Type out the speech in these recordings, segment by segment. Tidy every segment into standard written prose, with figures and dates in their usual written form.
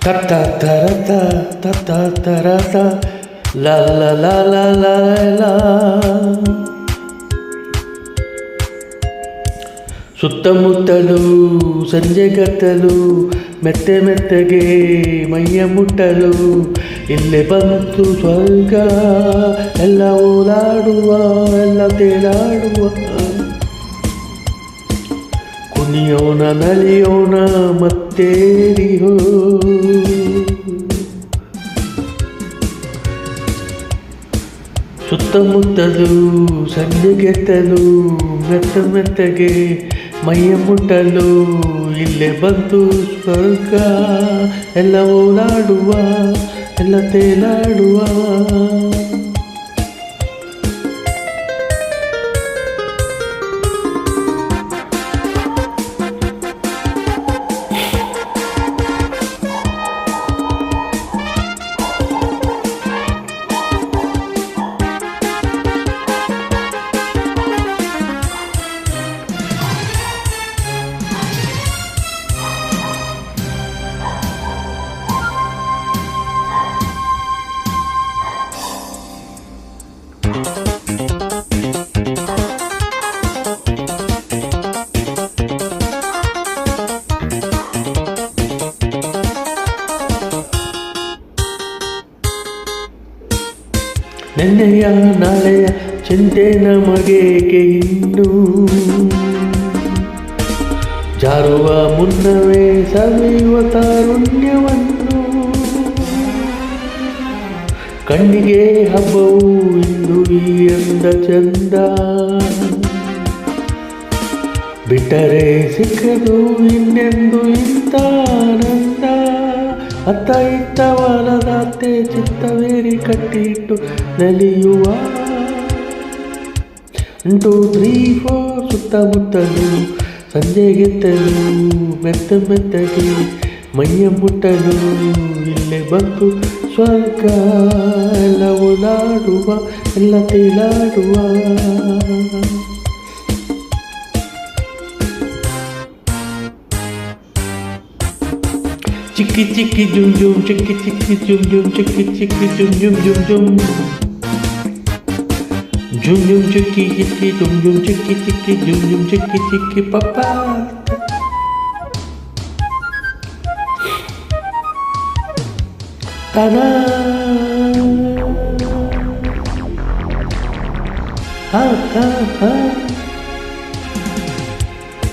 Ta ta ta ta ta ta ta ta ta la la la la la la. ಸುತ್ತಮುತ್ತಲು ಸಂಜೆಗತ್ತಲು ಮೆತ್ತೆ ಮೆತ್ತಗೆ ಮೈಯ ಮುಟ್ಟಲು ಇಲ್ಲೇ ಬಂತು ಸ್ವರ್ಗ ಎಲ್ಲ ಓಲಾಡುವ ಎಲ್ಲ ತೇಲಾಡುವ ಕುಣಿಯೋಣ ನಲಿಯೋಣ ಮತ್ತೇರಿಹೋ ಸುತ್ತಮುತ್ತಲು ಸಂಜೆಗೆತ್ತಲು ಮೆತ್ತ ಮೆತ್ತಗೆ ಮೈಯ ಮುಟ್ಟಲು ಇಲ್ಲೇ ಬಂತು ಸ್ವರ್ಗ ಎಲ್ಲ ಓಲಾಡುವ ಎಲ್ಲ ತೇಲಾಡುವ ನೆನ್ನೆಯ ನಾಳೆಯ ಚಿಂತೆ ನಮಗೇಕೆ ಇನ್ನು ಜಾರುವ ಮುನ್ನವೇ ಸವಿಯುವ ತಾರುಣ್ಯವನ್ನು ಕಣ್ಣಿಗೆ ಹಬ್ಬವು ಇಂದು ಈ ಅಂದ ಚಂದ ಬಿಟ್ಟರೆ ಸಿಕ್ಕದು ಇನ್ನೆಂದು ಇಂಥ ಆನಂದ ಅತ್ತ ಇತ್ತ ವಾಲದಾತೆ ಚಿತ್ತವೇರಿ ಕಟ್ಟಿಟ್ಟು ನಲಿಯುವ 1 2 3 4 ಸುತ್ತಮುತ್ತಲು ಸಂಜೆಗೆತ್ತಲು ಮೆತ್ತ ಮೆತ್ತಗೆ ಮೈಯ ಮುಟ್ಟಲು ಇಲ್ಲೇ ಬಂತು ಸ್ವರ್ಗ ಎಲ್ಲ ಓಲಾಡುವ ಎಲ್ಲ ತೇಲಾಡುವ ಚಿಕ್ಕಿ ಚಿಕ್ಕಿ ಜುಮ್ ಜುಮ್ ಚಿಕ್ಕಿ ಚಿಕ್ಕಿ ಜುಮ್ ಜುಮ್ ಚಿಕ್ಕಿ ಚಿಕ್ಕಿ ಜುಮ್ ಜುಮ್ ಜುಮ್ ಜುಮ್ ಜುಮ್ ಜುಮ್ ಚಿಕ್ಕಿ ಚಿಕ್ಕಿ ಜುಮ್ ಜುಮ್ ಚಿಕ್ಕಿ ಚಿಕ್ಕಿ ಜುಮ್ ಜುಮ್ ಚಿಕ್ಕಿ ಚಿಕ್ಕಿ ಪಪ್ಪ ತನ ಹಾ ಹಾ ಹಾ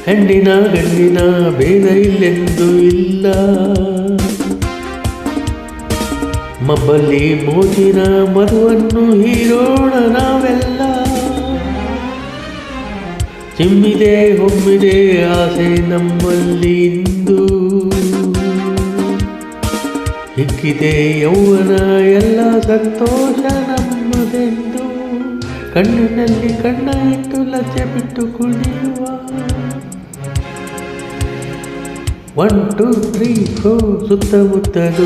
ಹೆಣ್ಣಿನ ಗಂಡಿನ ಭೇದ ಇಲ್ಲೆಂದು ಇಲ್ಲ ಮಬ್ಬಲ್ಲಿ ಮೋಜಿನ ಮಧುವನ್ನು ಹೀರೋಣ ನಾವೆಲ್ಲ ಚಿಮ್ಮಿದೆ ಹೊಮ್ಮಿದೆ ಆಸೆ ನಮ್ಮಲ್ಲಿ ಇಂದು ಹಿಕ್ಕಿದೆ ಯೌವನ ಎಲ್ಲ ಸಂತೋಷ ನಮ್ಮದೆಂದು ಕಣ್ಣಿನಲ್ಲಿ ಕಣ್ಣ ಇಟ್ಟು ಲಜ್ಜೆ ಬಿಟ್ಟು ಕುಣಿಯುವ 1 2 3 4 ಸುತ್ತಮುತ್ತಲು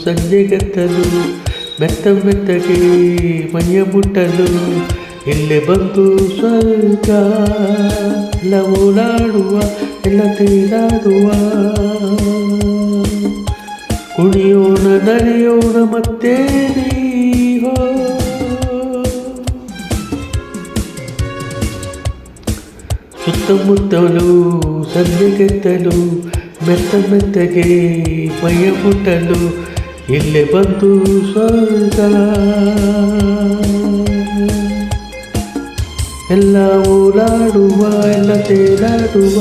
ಸಂಜೆಗತ್ತಲು ಮೆತ್ತ ಮೆತ್ತಗೆ ಮೈಯ ಮುಟ್ಟಲು ಇಲ್ಲೇ ಬಂತು ಸ್ವರ್ಗ ಎಲ್ಲ ಓಲಾಡುವ ಎಲ್ಲ ತೇಲಾಡುವ ಕುಣಿಯೋಣ ನಲಿಯೋಣ ಮತ್ತೇರಿಹೋ ಸುತ್ತಮುತ್ತಲು ಸಂಜೆಗೆತ್ತಲು ಮೆತ್ತ ಮೆತ್ತಗೆ ಮೈಯ ಮುಟ್ಟಲು ಇಲ್ಲೇ ಬಂತು ಸ್ವರ್ಗ ಎಲ್ಲ ಓಲಾಡುವ ಎಲ್ಲ ತೇಲಾಡುವ